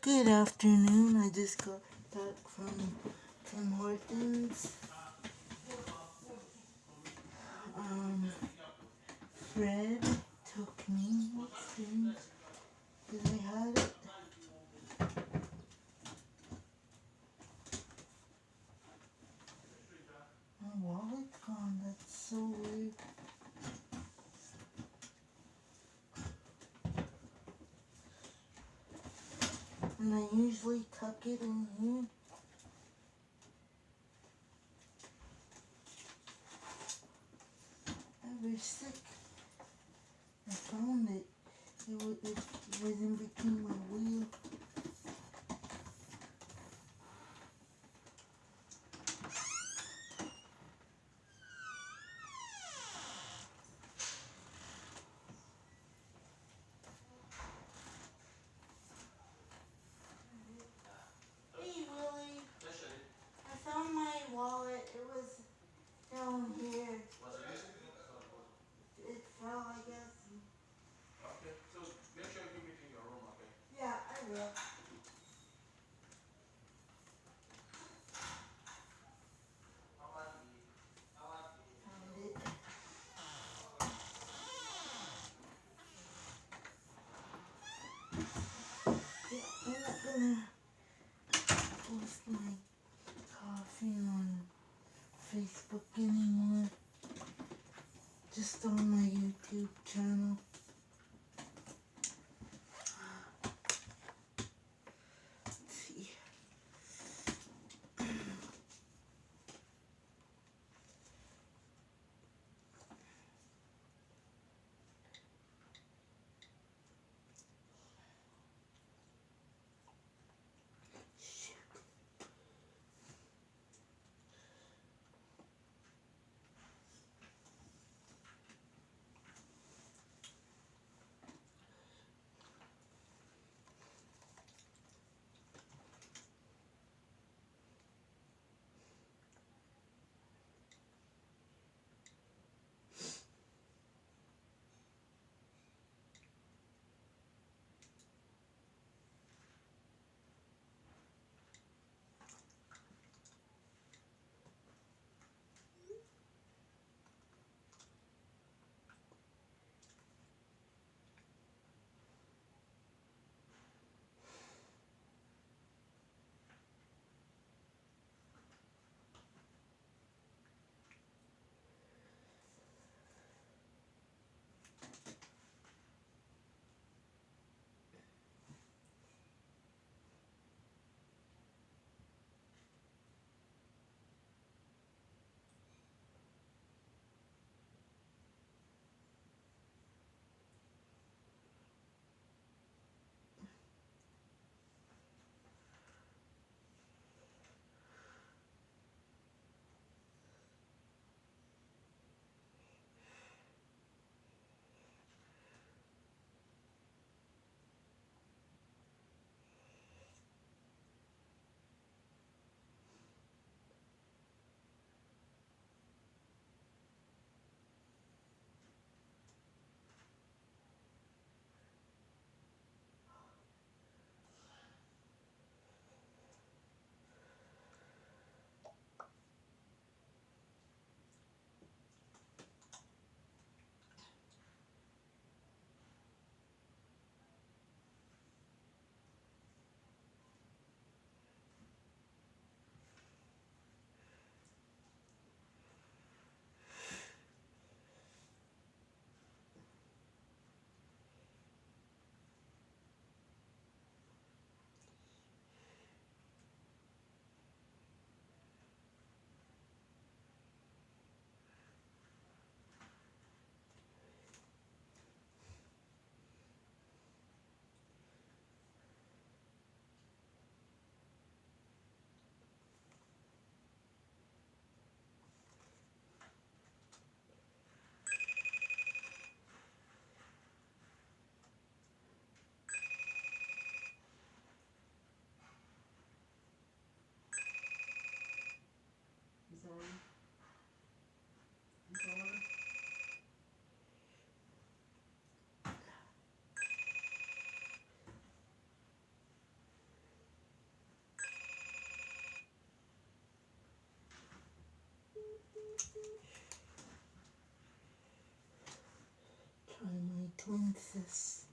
Good afternoon. I just got back from Tim Hortons. Um, Fred took me since because I had it. My wallet's gone. That's so weird. And I usually tuck it in here. I was sick. I found it. It was in between my wheel. Hey Willie, I found my wallet. It was down here. It fell, I guess. Okay, so make sure you keep it in your room, okay? Yeah, I will. Found it. Yeah, I'm not gonna post my coffee on Facebook anymore. Just on my YouTube channel. Let's see. Try my twinses.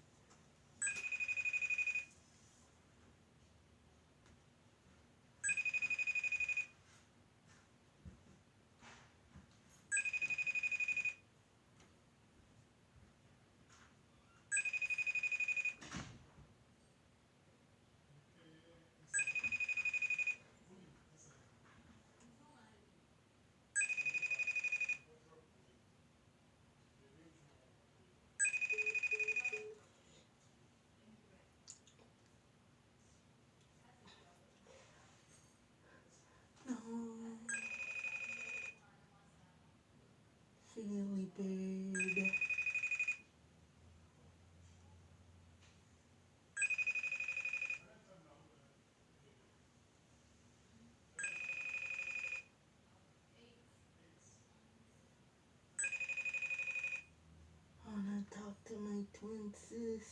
No. Feely bird. I wanna talk to my twinses.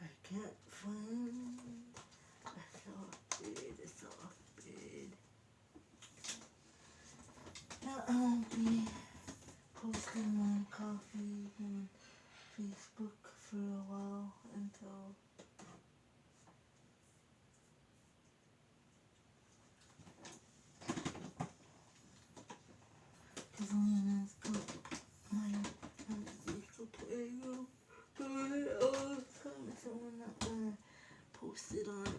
I can't find a soft bed, a soft bed. Now I'll be posting my coffee on Facebook for a while until Lena's got my vehicle player all the time, so I'm not gonna post it on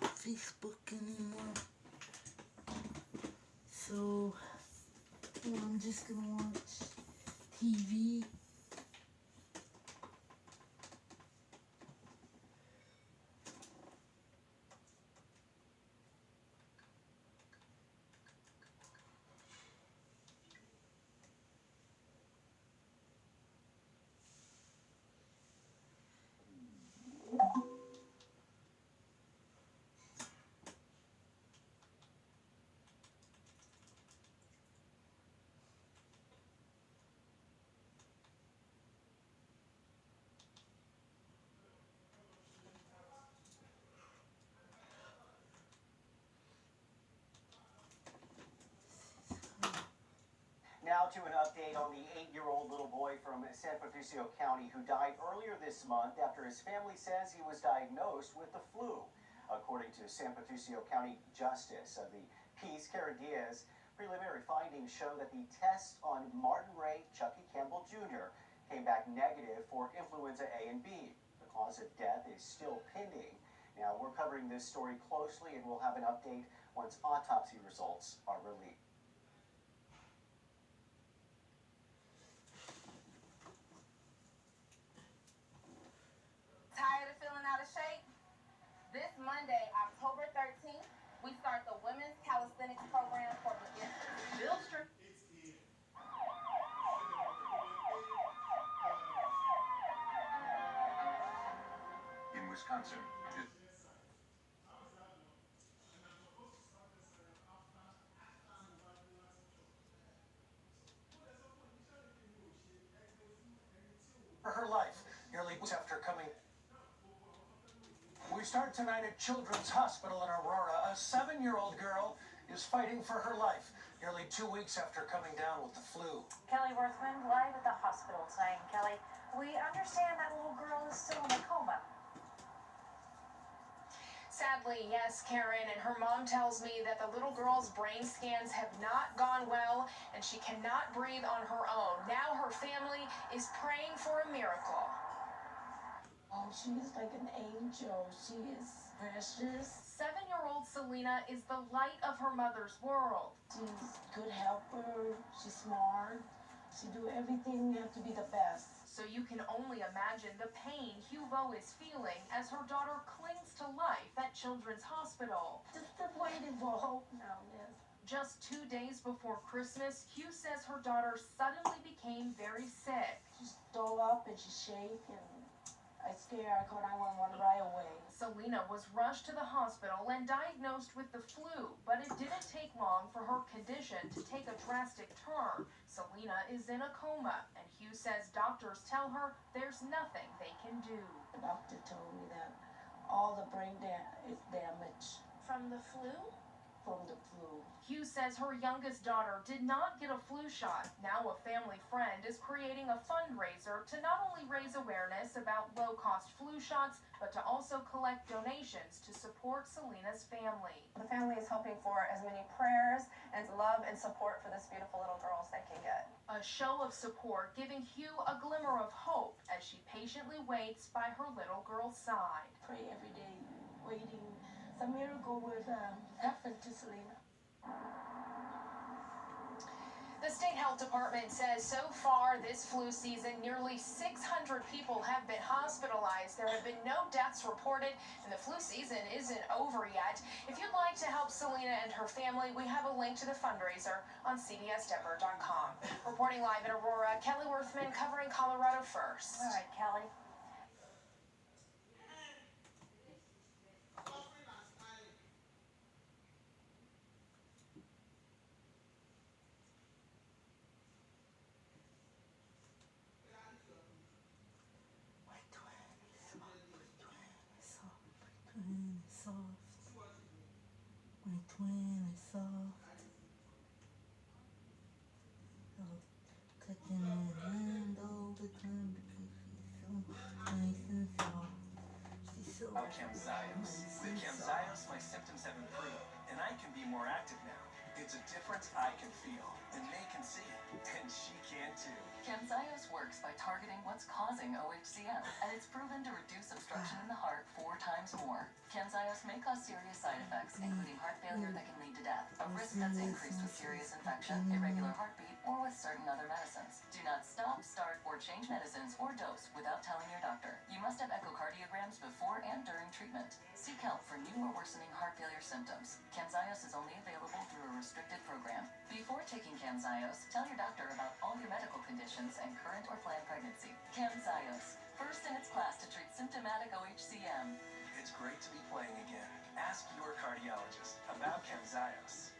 Facebook anymore. So I'm just gonna watch TV. Now to an update on the 8-year-old little boy from San Patricio County who died earlier this month after his family says he was diagnosed with the flu. According to San Patricio County Justice of the Peace, Kara Diaz, preliminary findings show that the tests on Martin Ray Chucky Campbell Jr. came back negative for influenza A and B. The cause of death is still pending. Now, we're covering this story closely and we'll have an update once autopsy results are released. Tired of feeling out of shape? This Monday, October 13th, we start the Women's Calisthenics Program for beginners. Bill Street. In Wisconsin, For her life, nearly weeks after coming. We start tonight at Children's Hospital in Aurora. A 7-year-old girl is fighting for her life nearly 2 weeks after coming down with the flu. Kelly Worthman live at the hospital tonight. Kelly, we understand that little girl is still in a coma. Sadly, yes, Karen, and her mom tells me that the little girl's brain scans have not gone well and she cannot breathe on her own. Now her family is praying for a miracle. Oh, she is like an angel. She is precious. 7-year-old Selena is the light of her mother's world. She's a good helper. She's smart. She do everything. You have to be the best. So you can only imagine the pain Hugo is feeling as her daughter clings to life at Children's Hospital. Just waiting for hope now, yes. Just 2 days before Christmas, Hugh says her daughter suddenly became very sick. She throw up and she shake and I scared. I called 911 right away. Selena was rushed to the hospital and diagnosed with the flu, but it didn't take long for her condition to take a drastic turn. Selena is in a coma, and Hugh says doctors tell her there's nothing they can do. The doctor told me that all the brain is damaged. From the flu? From the flu. Hugh says her youngest daughter did not get a flu shot. Now a family friend is creating a fundraiser to not only raise awareness about low-cost flu shots, but to also collect donations to support Selena's family. The family is hoping for as many prayers and love and support for this beautiful little girl as they can get. A show of support giving Hugh a glimmer of hope as she patiently waits by her little girl's side. Pray every day, waiting. It's a miracle with effort to Selena. The state health department says so far this flu season, nearly 600 people have been hospitalized. There have been no deaths reported, and the flu season isn't over yet. If you'd like to help Selena and her family, we have a link to the fundraiser on cbsdenver.com. Reporting live in Aurora, Kelly Worthman covering Colorado First. All right, Kelly. My twin is soft. Touching my hand all the time because she's so nice and soft. She's so Camzyos. With Camzyos, my symptoms have improved, and I can be more active now. It's a difference I can feel, and they can see, and she can too. Camzyos works by targeting what's causing OHCM, and it's proven to reduce obstruction in the heart 4 times more. Camzyos may cause serious side effects, including heart failure that can lead to death, a risk that's increased with serious infection, irregular heartbeat, or with certain other medicines. Do not stop, start, or change medicines or dose without telling your doctor. You must have echocardiograms before and during treatment. Seek help for new or worsening heart failure symptoms. Camzyos is only available through a restricted program. Before taking Camzyos, tell your doctor about all your medical conditions and current or planned pregnancy. Camzyos, first in its class to treat symptomatic OHCM. It's great to be playing again. Ask your cardiologist about Camzyos.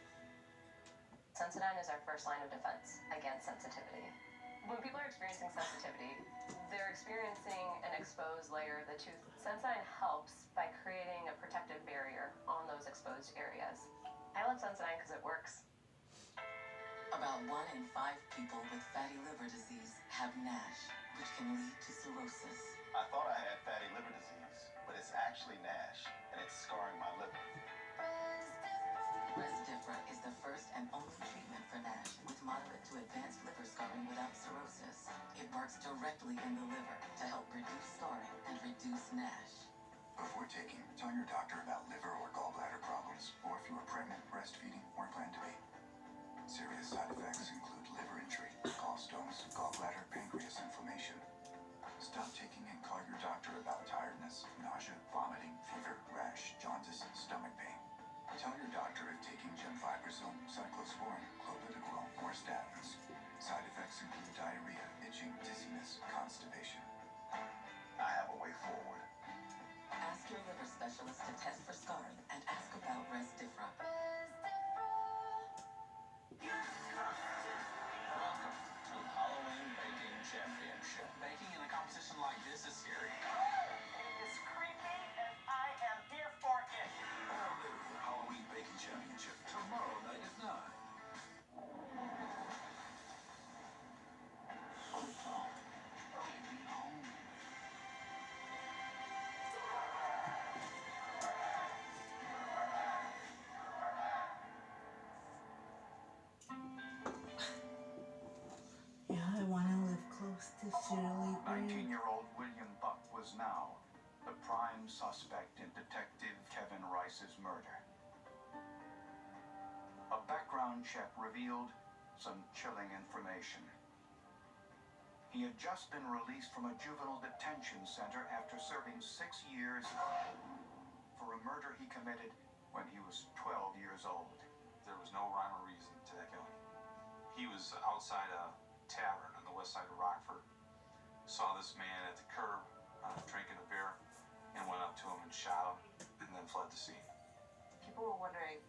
Sensodyne is our first line of defense against sensitivity. When people are experiencing sensitivity, they're experiencing an exposed layer of the tooth. Sensodyne helps by creating a protective barrier on those exposed areas. I love Sensodyne because it works. About 1 in 5 people with fatty liver disease have NASH, which can lead to cirrhosis. I thought I had fatty liver disease, but it's actually NASH, and it's scarring my liver. Resdifra is the first and only treatment for NASH with moderate to advanced liver scarring without cirrhosis. It works directly in the liver to help reduce scarring and reduce NASH. Before taking, tell your doctor about liver or gallbladder problems, or if you are pregnant, breastfeeding, or plan to be. Serious side effects include liver injury, gallstones, gallbladder, pancreas inflammation. Stop taking and call your doctor about tiredness, nausea, vomiting, fever, rash, jaundice, stomach pain. Tell your doctor if taking gemfibrozone, cyclosporin, clopidogrel, or statins. Side effects include diarrhea, itching, dizziness, constipation. I have a way forward. Ask your liver specialist to test for scarring and ask about Resdifra. Welcome to Halloween Baking Championship. Baking in a competition like this is scary. It is creepy, and I am here for it. Halloween Baking Championship tomorrow night at 9. Yeah, I want to live close to Shirley Bird. 19-year-old William Buck was now the prime suspect in Detective Kevin Rice's murder. A background check revealed some chilling information. He had just been released from a juvenile detention center after serving 6 years for a murder he committed when he was 12 years old. There was no rhyme or reason to that killing. He was outside a tavern on the west side of Rockford. Saw this man at the curb, drinking a beer, and went up to him and shot him, and then fled the scene. People were wondering,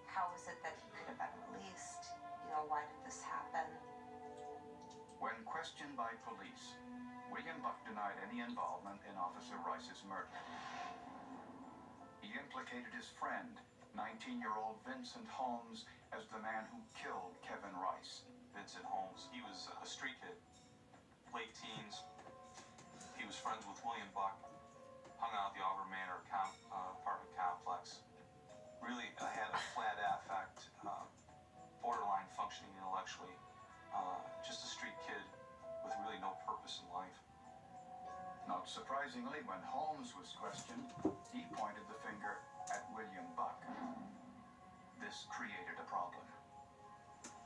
how is it that he could have been released? Why did this happen? When questioned by police, William Buck denied any involvement in Officer Rice's murder. He implicated his friend, 19-year-old Vincent Holmes, as the man who killed Kevin Rice. Vincent Holmes, he was a street kid, late teens. He was friends with William Buck, hung out at the Auburn Manor apartment complex. Really had a flat affect, borderline functioning intellectually. Just a street kid with really no purpose in life. Not surprisingly, when Holmes was questioned, he pointed the finger at William Buck. This created a problem.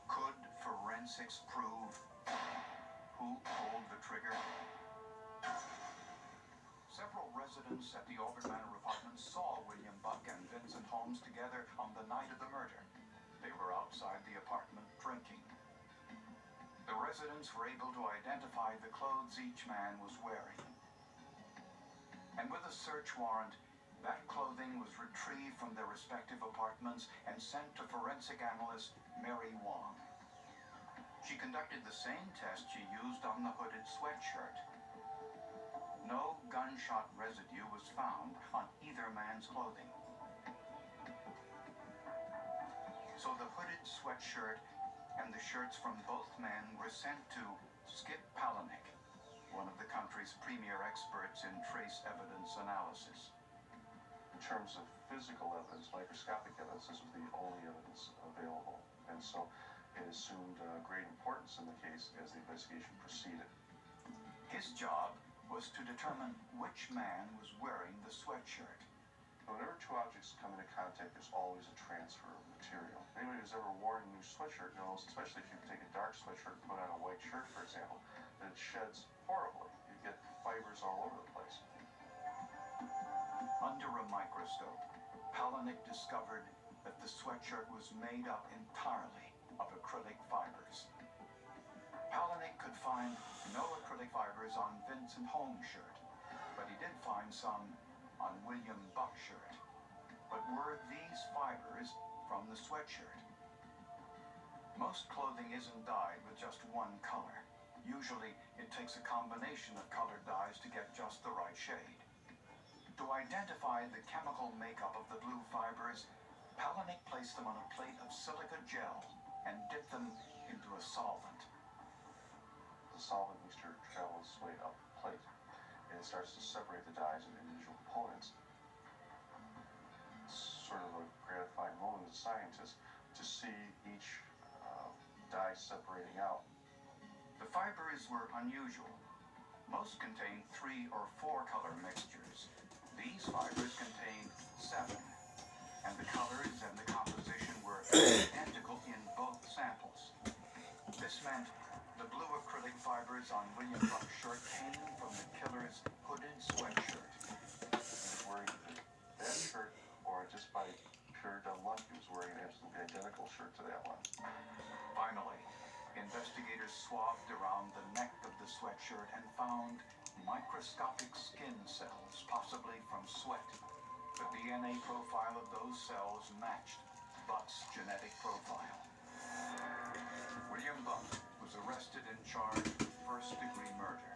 Could forensics prove who pulled the trigger? Several residents at the Auburn Manor apartment saw William Buck and Vincent Holmes together on the night of the murder. They were outside the apartment drinking. The residents were able to identify the clothes each man was wearing. And with a search warrant, that clothing was retrieved from their respective apartments and sent to forensic analyst Mary Wong. She conducted the same test she used on the hooded sweatshirt. No gunshot residue was found on either man's clothing. So the hooded sweatshirt and the shirts from both men were sent to Skip Palahniuk, one of the country's premier experts in trace evidence analysis. In terms of physical evidence, microscopic evidence, this was the only evidence available. And so it assumed great importance in the case as the investigation proceeded. His job was to determine which man was wearing the sweatshirt. Whenever two objects come into contact, there's always a transfer of material. Anybody who's ever worn a new sweatshirt knows, especially if you take a dark sweatshirt and put on a white shirt, for example, that it sheds horribly. You get fibers all over the place. Under a microscope, Palahniuk discovered that the sweatshirt was made up entirely of acrylic fibers. Palahniuk could find no acrylic fibers on Vincent Holmes' shirt, but he did find some on William Buck's shirt. But were these fibers from the sweatshirt? Most clothing isn't dyed with just one color. Usually, it takes a combination of colored dyes to get just the right shade. To identify the chemical makeup of the blue fibers, Palahniuk placed them on a plate of silica gel and dipped them into a solvent. The solvent mixture travels its way up the plate, and it starts to separate the dyes into individual components. It's sort of a gratifying moment as a scientist to see each dye separating out. The fibers were unusual. Most contained 3 or 4 color mixtures. These fibers contained 7, and the colors and the composition were identical in both samples. This meant the blue acrylic fibers on William Buck's shirt came from the killer's hooded sweatshirt. He was wearing that shirt, or just by pure dumb luck, he was wearing an absolutely identical shirt to that one. Finally, investigators swabbed around the neck of the sweatshirt and found microscopic skin cells, possibly from sweat. The DNA profile of those cells matched Buck's genetic profile. William Buck was arrested and charged with first-degree murder.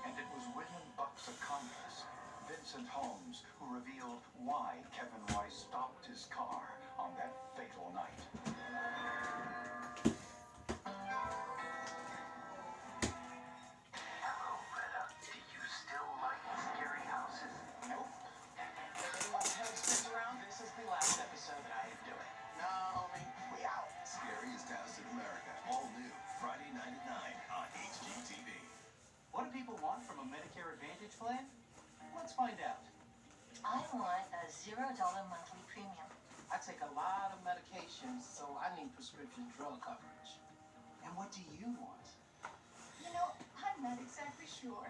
And it was William Buck's accomplice, Vincent Holmes, who revealed why Kevin Rice stopped his car on that fatal night. Plan? Let's find out. I want a $0 monthly premium. I take a lot of medications, so I need prescription drug coverage. And what do you want? I'm not exactly sure.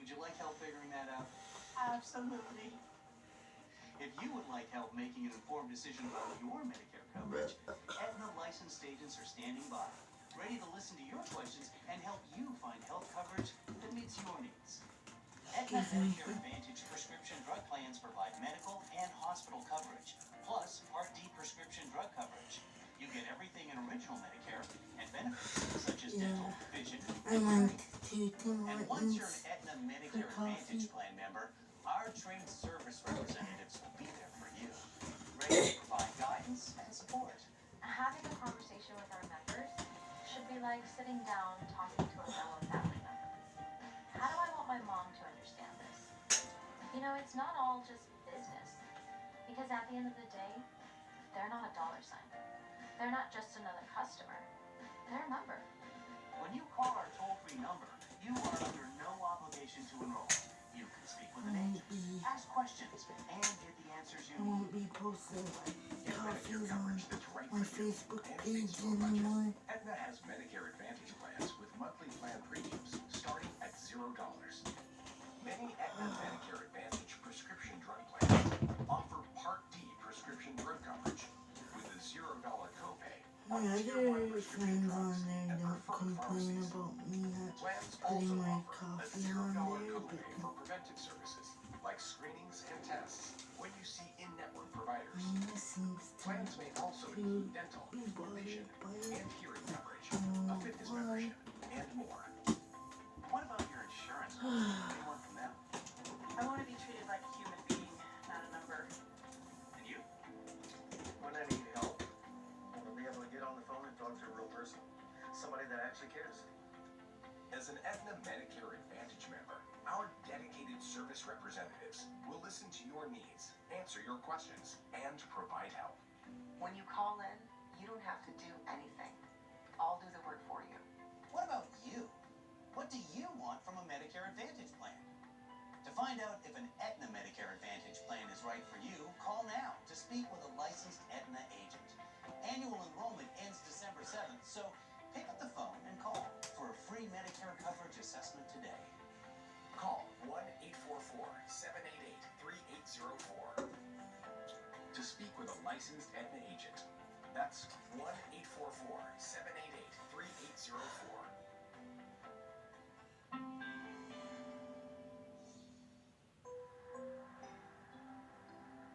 Would you like help figuring that out? Absolutely. If you would like help making an informed decision about your Medicare coverage, Aetna licensed agents are standing by, ready to listen to your questions and help you find health coverage that meets your needs. Aetna Medicare Advantage prescription drug plans provide medical and hospital coverage, plus Part D prescription drug coverage. You get everything in original Medicare and benefits such as dental, vision, I went to Tim and once you're Hortons an Aetna for Medicare coffee. Advantage plan member, our trained service representatives will be there for you, ready to provide guidance and support. Having a conversation with our members should be like sitting down talking to a fellow family member. How do I want my mom to understand this? You know, it's not all just business. Because at the end of the day, they're not a dollar sign. They're not just another customer. They're a member. When you call our toll-free number, you are under no obligation to enroll. You can speak with an agent, ask questions, and get the answers you I won't need. be posting coffees on my Facebook page anymore. Aetna has Medicare Advantage plans with monthly plan premiums starting at $0. Many Aetna Medicare Advantage prescription drug plans offer Part D prescription drug coverage with a $0 copay. My other friends on there don't complain about me not putting my coffee on there, but for preventive services like screenings and tests when you see in-network providers. mine seems Plans may also to include dental, be vision, bothered by it. and hearing coverage, I don't a know fitness why. membership, and more. What about your insurance? What do you want from them? I want to be treated like a human being, not a number. And you? When I need help, I want to be able to get on the phone and talk to a real person. Somebody that actually cares. As an Aetna Medicare Advantage member, our dedicated service representatives will listen to your needs, answer your questions, and provide help. When you call in, you don't have to do anything. I'll do the work for you. What about you? What do you want from a Medicare Advantage plan? To find out if an Aetna Medicare Advantage plan is right for you, call now to speak with a licensed Aetna agent. Annual enrollment ends December 7th, so pick up the phone and call for a free Medicare coverage assessment today. Call 1-844-788-3804 to speak with a licensed Aetna agent. That's 1-844-788-3804.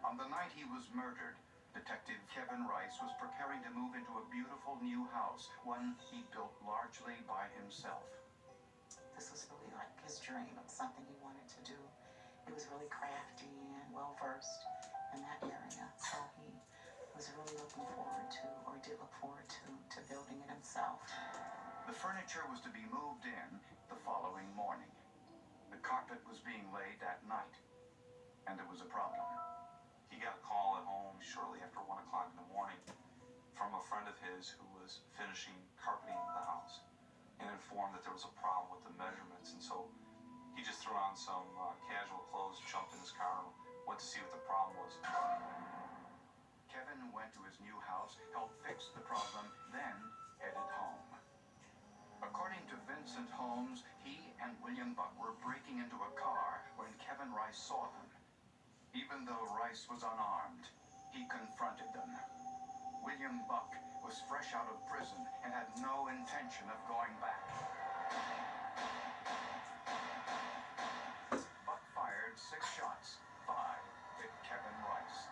On the night he was murdered, Detective Kevin Rice was preparing to move into a beautiful new house, one he built largely by himself. This was really like his dream of something he wanted to do. He was really crafty and well-versed in that area, so he was really looking forward to, or did look forward to building it himself. The furniture was to be moved in the following morning. The carpet was being laid that night, and there was a problem. He got a call at home shortly after 1 o'clock in the morning from a friend of his who was finishing carpeting the house and informed that there was a problem with the measurements. And so he just threw on some casual clothes, jumped in his car, and went to see what the problem was. Kevin went to his new house, helped fix the problem, then headed home. According to Vincent Holmes, he and William Buck were breaking into a car when Kevin Rice saw them. Even though Rice was unarmed, he confronted them. William Buck was fresh out of prison and had no intention of going back. Buck fired 6 shots. 5 hit Kevin Rice.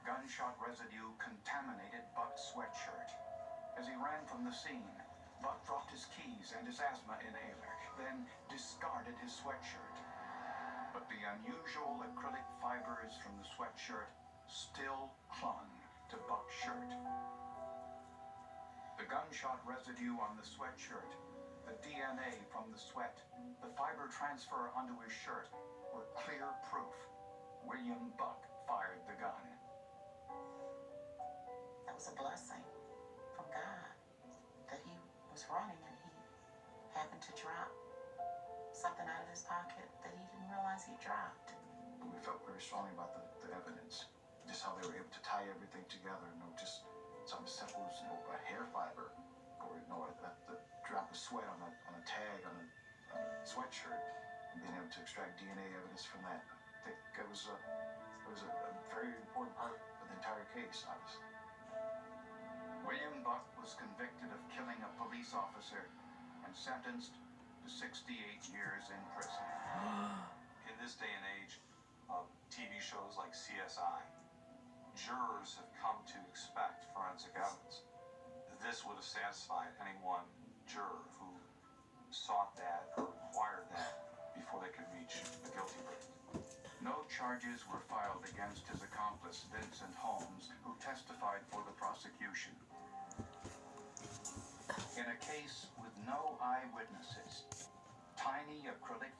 Gunshot residue contaminated Buck's sweatshirt. As he ran from the scene, Buck dropped his keys and his asthma inhaler, then discarded his sweatshirt. But the unusual acrylic fibers from the sweatshirt still clung to Buck's shirt. The gunshot residue on the sweatshirt, the DNA from the sweat, the fiber transfer onto his shirt were clear proof William Buck fired the gun. That was a blessing from God that he was running and he happened to drop something out of his pocket that he didn't realize he dropped. We felt very strongly about the evidence, just how they were able to tie everything together. Just something simple as a hair fiber, or a drop of sweat on a tag on a sweatshirt, and being able to extract DNA evidence from that. I think it was a very important part of the entire case, obviously. William Buck was convicted of killing a police officer and sentenced to 68 years in prison. In in this day and age of TV shows like CSI, jurors have come to expect forensic evidence. This would have satisfied any one juror who sought that or required that before they could reach a guilty verdict. No charges were filed against his accomplice, Vincent Holmes, who testified for the prosecution. In a case with no eyewitnesses, tiny acrylic